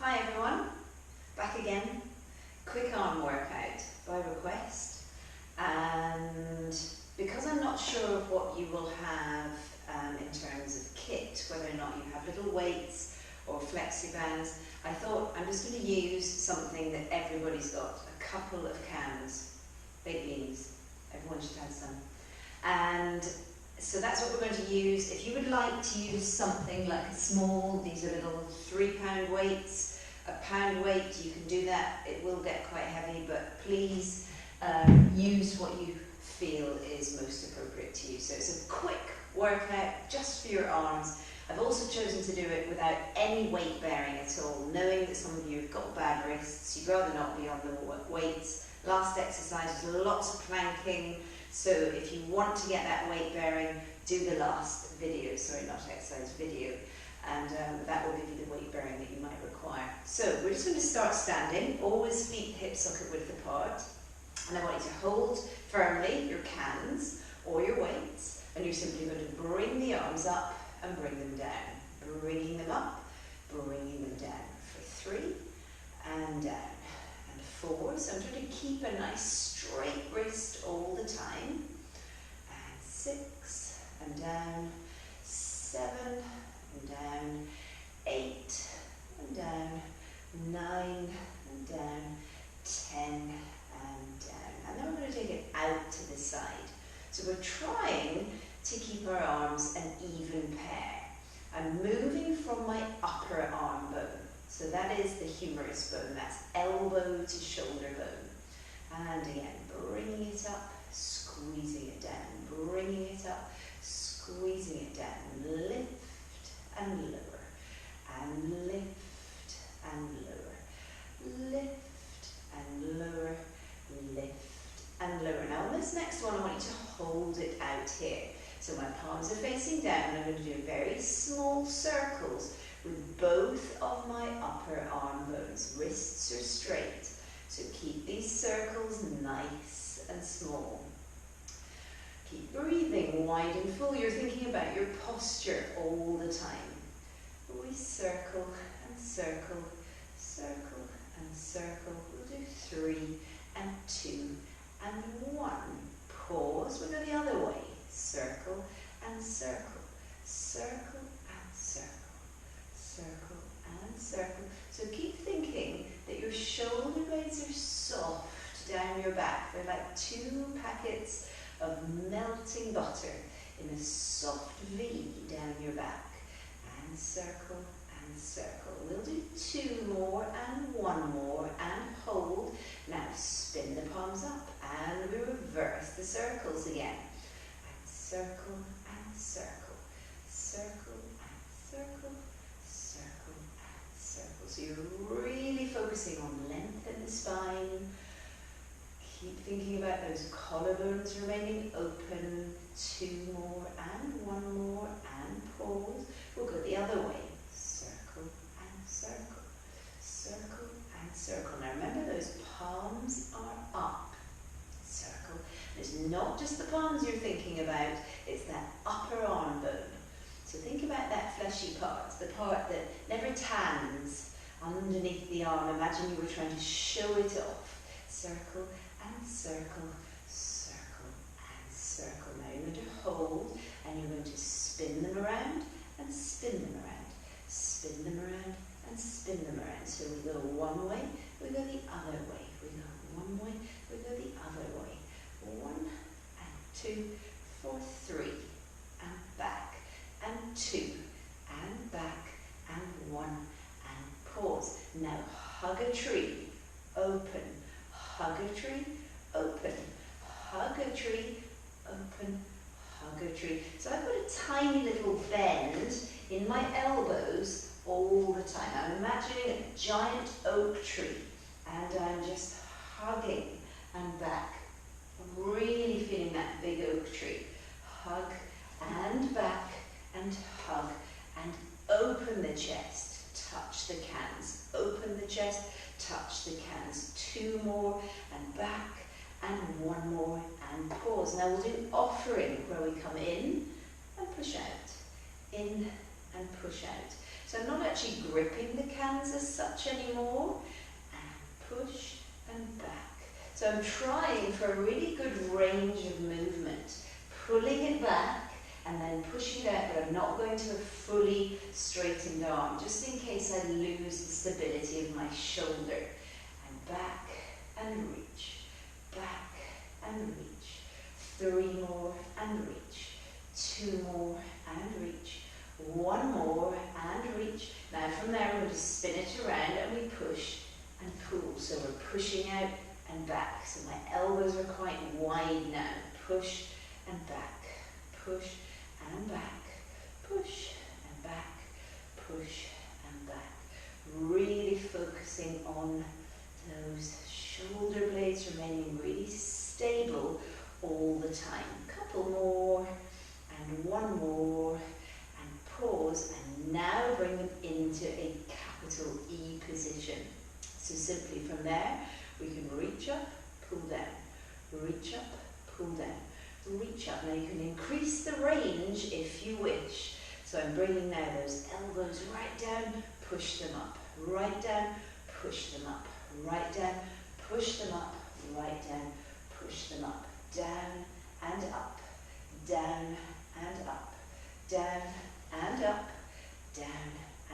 Hi everyone, back again. Quick arm workout by request, and because I'm not sure of what you will have in terms of kit, whether or not you have little weights or flexi bands, I thought I'm just going to use something that everybody's got, a couple of cans, baked beans, everyone should have some. And so that's what we're going to use. If you would like to use something like a small, these are little 3-pound weights, a pound weight, you can do that. It will get quite heavy, but please use what you feel is most appropriate to you. So it's a quick workout just for your arms. I've also chosen to do it without any weight bearing at all, knowing that some of you have got bad wrists, you'd rather not be on the weights. Last exercise was lots of planking, so if you want to get that weight bearing, do the last video, sorry, not exercise, video, and that will give you the weight bearing that you might require. So we're just going to start standing, always feet hip socket width apart, and I want you to hold firmly your cans or your weights, and you're simply going to bring the arms up and bring them down, bringing them up, bringing them down for 3, and down, and 4. So I'm trying to keep a nice straight wrist all the time, and 6, and down, 7, and down, 8, and down, 9, and down, 10, and down. And then we're going to take it out to the side. So we're trying to keep our arms an even pair. I'm moving from my upper arm bone. So that is the humerus bone, that's elbow to shoulder bone. And again, bringing it up, squeezing it down, bringing it up, squeezing it down, lift and lower, and lift and lower, lift and lower, lift and lower. Now on this next one, I want you to hold it out here. So my palms are facing down, and I'm going to do very small circles with both of my upper arm bones. Wrists are straight, so keep these circles nice and small. Keep breathing wide and full. You're thinking about your posture all the time. We circle and circle, circle and circle. We'll do 3 and 2 and 1. Pause, we'll go the other way. Circle and circle, circle and circle, circle and circle. So keep thinking that your shoulder blades are soft down your back. They're like 2 packets of melting butter in a soft V down your back. And circle and circle. We'll do 2 more and 1 more and hold. Now spin the palms up and we reverse the circles again. Circle and circle, circle and circle, circle and circle. So you're really focusing on length in the spine. Keep thinking about those collarbones remaining open. 2 more and 1 more and pause. We'll go the other way. Circle and circle, circle and circle. Now remember, those palms are up. Circle. It's not just the palms you're thinking about, it's that upper arm bone. So think about that fleshy part, the part that never tans underneath the arm. Imagine you were trying to show it off. Circle and circle, circle and circle. Now you're going to hold and you're going to spin them around and spin them around, spin them around and spin them around. So we go one way, we go the other way, we go one way, we go the other way. 1 and 2 for 3 and back and 2 and back and 1 and pause. Now hug a tree, open, hug a tree, open, hug a tree, open, hug a tree. So I've got a tiny little bend in my elbows all the time. I'm imagining a giant oak tree and I'm just hugging and back. I'm really feeling that big oak tree. Hug and back and hug and open the chest, touch the cans. Open the chest, touch the cans. 2 more and back and 1 more and pause. Now we'll do offering where we come in and push out, in and push out. So I'm not actually gripping the cans as such anymore. And push and back. So I'm trying for a really good range of movement, pulling it back and then pushing it out, but I'm not going to a fully straightened arm, just in case I lose the stability of my shoulder. And back and reach, back and reach. 3 more and reach. 2 more and reach. 1 more and reach. Now from there we're going to spin it around and we push and pull. So we're pushing out and back. So my elbows are quite wide now. Push and back. Push and back. Push and back. Push and back. Really focusing on those shoulder blades remaining really stable all the time. Couple more and 1 more and pause, and now bring them into a capital E position. So simply from there we can reach up, pull down, reach up, pull down, reach up. Now you can increase the range if you wish. So I'm bringing now those elbows right down, push them up, right down, push them up, right down, push them up, right down, push them up, down and up, down and up, down and up, down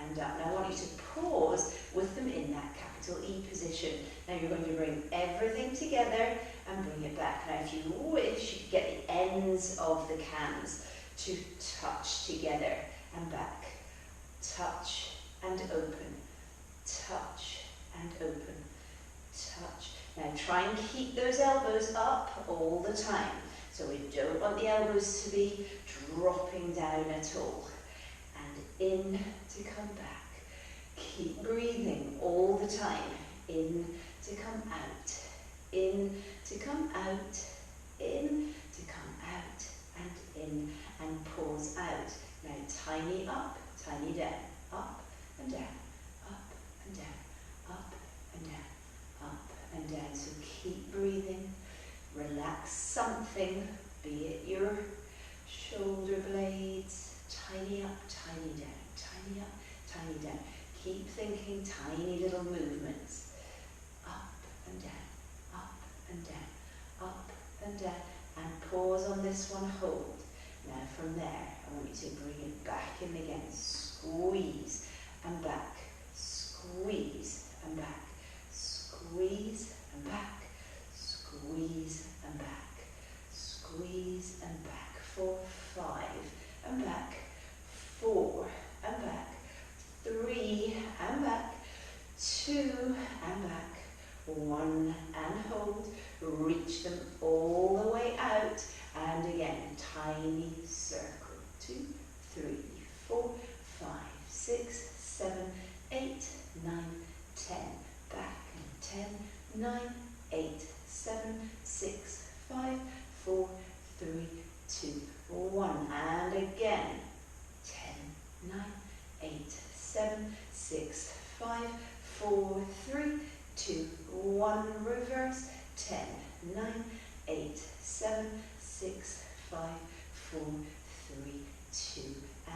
and up. Now I want you to pause with them in that capital E position. Now you're going to bring everything together and bring it back. Now if you wish, you could get the ends of the cans to touch together and back. Touch and open, touch and open, touch. Now try and keep those elbows up all the time. So we don't want the elbows to be dropping down at all. And in to come back. Keep breathing all the time. In to come out. In to come out. In to come out. And in and pause out. Now tiny up, tiny down. Up and down. Up and down. Up and down. Up and down. So keep breathing. Relax something, be it your shoulder blades. Tiny up, tiny down. Tiny up, tiny down. Keep thinking tiny little movements. Up and down, up and down, up and down. And pause on this one, hold. Now from there, I want you to bring it back in again. Squeeze and back, squeeze and back, squeeze and back, squeeze and back, squeeze and back. 4, 5 and back, 4 and back, 3 and back, 2 and back, 1 and hold. Reach them all the way out, and again, tiny circle. 2, 3, 4, 5, 6, 7, 8, 9, 10. Back and 10, 9, 8, 7, 6, 5, 4, 3, 2, 1. And again, 10, 9, 8, 7, 6, 5, 4, 3, 2, 1. Reverse. 10, 9, 8, 7, 6, 5, 4, 3, 2,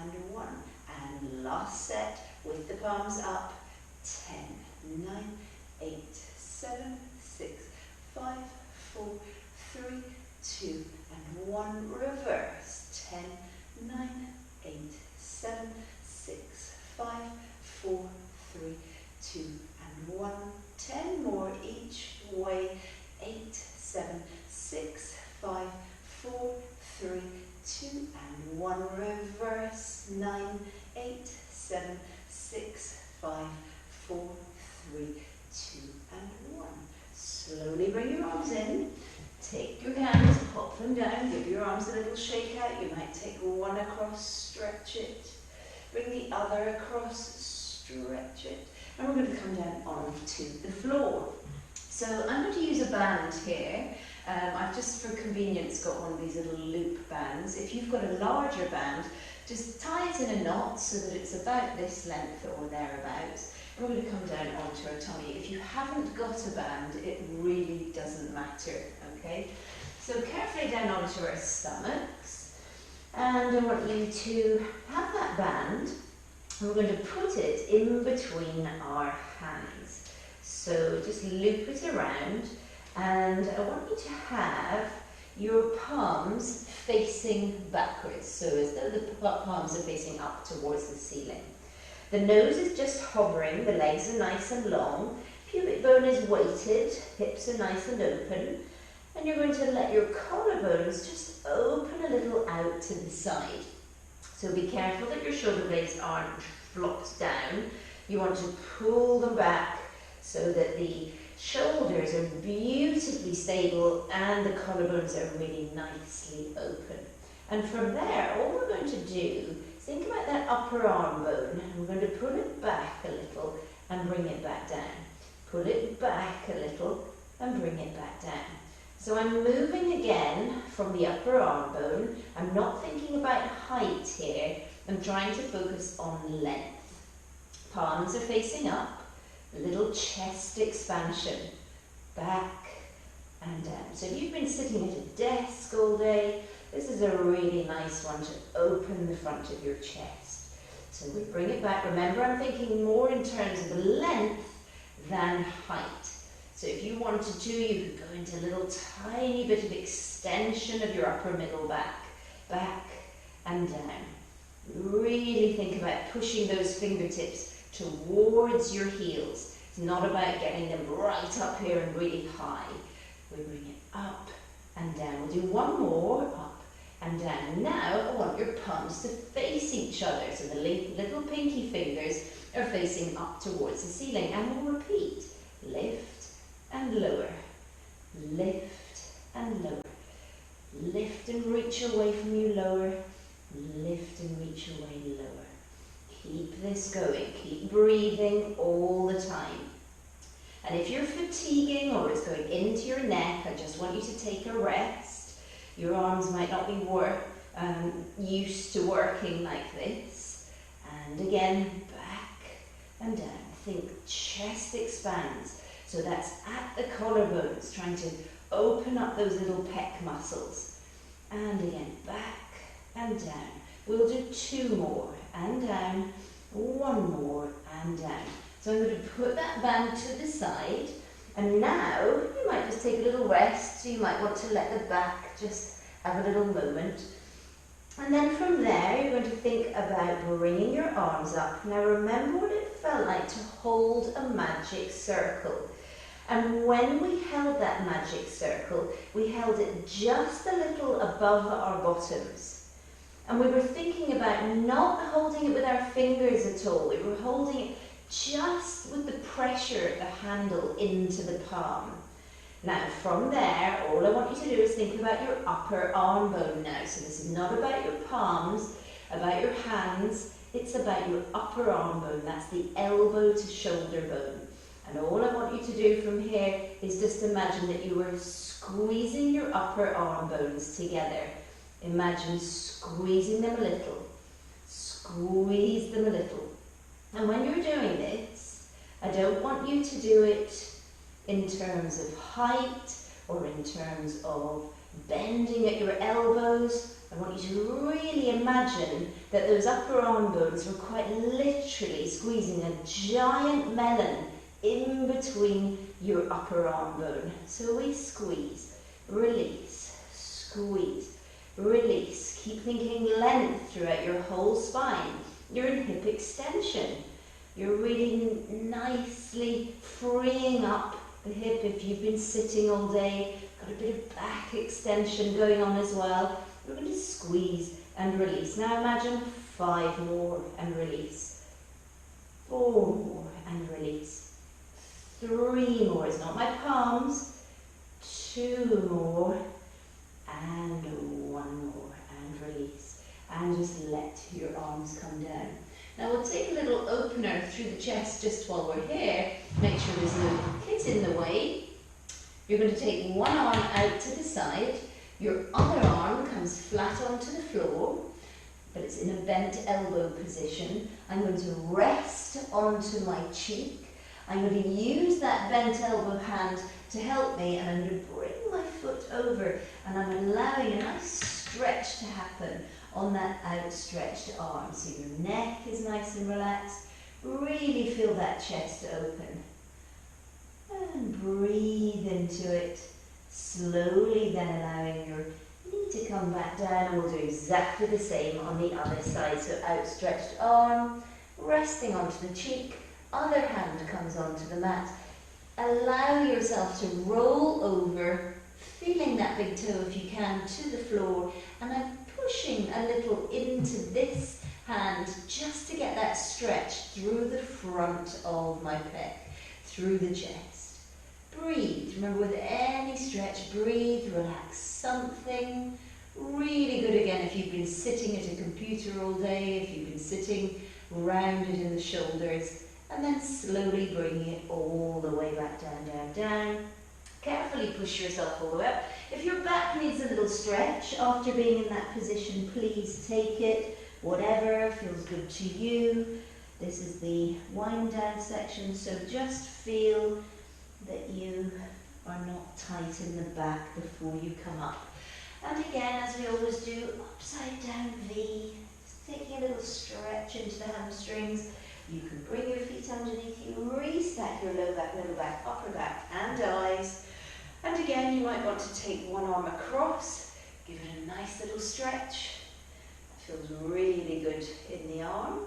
and 1. And last set with the palms up. 10, 9, 8, 7, 6, 5, 4, 3, 2, and 1. Reverse. 10, 9, 8, 7, 6, 5, 4, 3, 2, and 1. 10 more each way. 8, 7, 6, 5, 4, 3, 2, and 1. Reverse. 9, 8, 7, 6, 5, 4, 3, 2, and 1. Slowly bring your arms in. Take your hands, pop them down, give your arms a little shake out. You might take one across, stretch it. Bring the other across, stretch it. And we're going to come down onto the floor. So I'm going to use a band here. I've just for convenience got one of these little loop bands. If you've got a larger band, just tie it in a knot so that it's about this length or thereabouts. And we're going to come down onto our tummy. If you haven't got a band, it really doesn't matter, okay? So carefully down onto our stomachs. And I want you to have that band And we're going to put it in between our hands. So just loop it around, and I want you to have your palms facing backwards, so as though the palms are facing up towards the ceiling. The nose is just hovering, the legs are nice and long, pubic bone is weighted, hips are nice and open, and you're going to let your collarbones just open a little out to the side. So be careful that your shoulder blades aren't flopped down. You want to pull them back so that the shoulders are beautifully stable and the collarbones are really nicely open. And from there, all we're going to do is think about that upper arm bone, and we're going to pull it back a little and bring it back down. Pull it back a little and bring it back down. So I'm moving again from the upper arm bone. I'm not thinking about height here. I'm trying to focus on length. Palms are facing up, a little chest expansion, back and down. So if you've been sitting at a desk all day, this is a really nice one to open the front of your chest. So we bring it back. Remember, I'm thinking more in terms of length than height. So if you wanted to, you could go into a little tiny bit of extension of your upper middle back, back and down. Really think about pushing those fingertips towards your heels. It's not about getting them right up here and really high. We bring it up and down. We'll do one more, up and down. Now I want your palms to face each other. So the little pinky fingers are facing up towards the ceiling. And we'll repeat. Lift and lower, lift and lower, lift and reach away from you, lower, lift and reach away, lower. Keep this going, keep breathing all the time. And if you're fatiguing or it's going into your neck, I just want you to take a rest. Your arms might not be used to working like this. And again, back and down. Think chest expands. So that's at the collarbones, trying to open up those little pec muscles. And again, back and down. We'll do two more, and down, one more, and down. So I'm going to put that band to the side, and now you might just take a little rest, so you might want to let the back just have a little moment. And then from there, you're going to think about bringing your arms up. Now remember what it felt like to hold a magic circle. And when we held that magic circle, we held it just a little above our bottoms. And we were thinking about not holding it with our fingers at all. We were holding it just with the pressure of the handle into the palm. Now from there, all I want you to do is think about your upper arm bone now. So this is not about your palms, about your hands. It's about your upper arm bone. That's the elbow to shoulder bone. And all I want you to do from here is just imagine that you were squeezing your upper arm bones together. Imagine squeezing them a little. Squeeze them a little. And when you're doing this, I don't want you to do it in terms of height or in terms of bending at your elbows. I want you to really imagine that those upper arm bones were quite literally squeezing a giant melon in between your upper arm bone. So we squeeze, release, squeeze, release. Keep thinking length throughout your whole spine. You're in hip extension. You're really nicely freeing up the hip if you've been sitting all day. Got a bit of back extension going on as well. We're going to squeeze and release. Now imagine 5 more and release. 4 more and release. 3 more, it's not my palms, 2 more, and 1 more, and release. And just let your arms come down. Now we'll take a little opener through the chest just while we're here. Make sure there's no kit in the way. You're going to take one arm out to the side. Your other arm comes flat onto the floor, but it's in a bent elbow position. I'm going to rest onto my cheek. I'm going to use that bent elbow hand to help me, and I'm going to bring my foot over, and I'm allowing a nice stretch to happen on that outstretched arm. So your neck is nice and relaxed. Really feel that chest open. And breathe into it. Slowly then allowing your knee to come back down, and we'll do exactly the same on the other side. So outstretched arm, resting onto the cheek, other hand comes onto the mat. Allow yourself to roll over, feeling that big toe if you can to the floor, and I'm pushing a little into this hand just to get that stretch through the front of my pec, through the chest. Breathe. Remember, with any stretch, breathe, relax something. Really good again if you've been sitting at a computer all day, if you've been sitting rounded in the shoulders, and then slowly bringing it all the way back down, down, down. Carefully push yourself all the way up. If your back needs a little stretch after being in that position, please take it. Whatever feels good to you. This is the wind down section, so just feel that you are not tight in the back before you come up. And again, as we always do, upside down V, just taking a little stretch into the hamstrings. You can bring your feet underneath you, restack your low back, middle back, upper back and eyes. And again, you might want to take one arm across, give it a nice little stretch. That feels really good in the arm.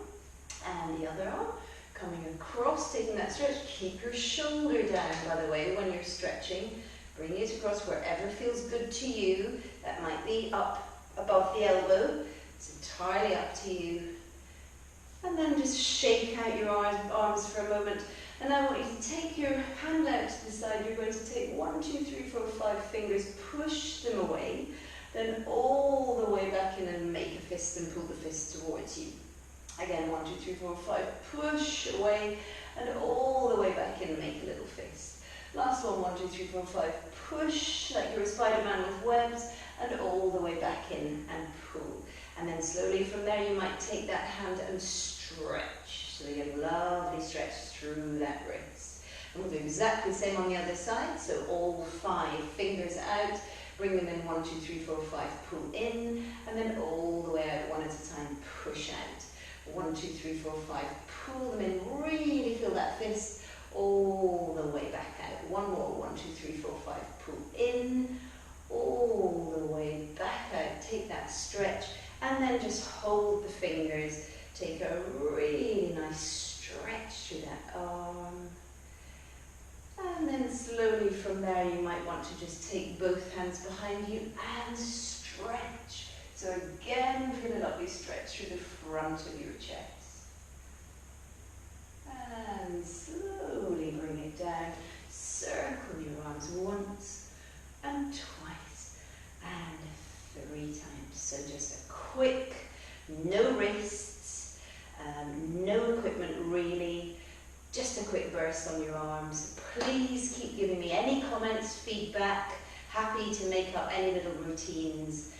And the other arm, coming across, taking that stretch. Keep your shoulder down, by the way, when you're stretching. Bring it across wherever feels good to you. That might be up above the elbow. It's entirely up to you. And then just shake out your arms for a moment. And I want you to take your hand out to the side. You're going to take 1, 2, 3, 4, 5 fingers, push them away, then all the way back in and make a fist and pull the fist towards you. Again, 1, 2, 3, 4, 5, push away and all the way back in and make a little fist. Last one, 1, 2, 3, 4, 5, push like you're a Spider-Man with webs and all the way back in and pull. And then slowly from there you might take that hand and stretch. So you get a lovely stretch through that wrist. And we'll do exactly the same on the other side. So all 5 fingers out, bring them in 1, 2, 3, 4, 5, pull in, and then all the way out one at a time, push out. 1, 2, 3, 4, 5, pull them in, really feel that fist all the way back out. One more, 1, 2, 3, 4, 5, pull in, all the way back out. Take that stretch and then just hold the fingers. Take a really nice stretch through that arm. And then slowly from there you might want to just take both hands behind you and stretch. So again, feel a lovely stretch through the front of your chest. And slowly bring it down. Circle your arms once and twice and 3 times. So just a quick, no wrists, no equipment really, just a quick burst on your arms. Please keep giving me any comments, feedback. Happy to make up any little routines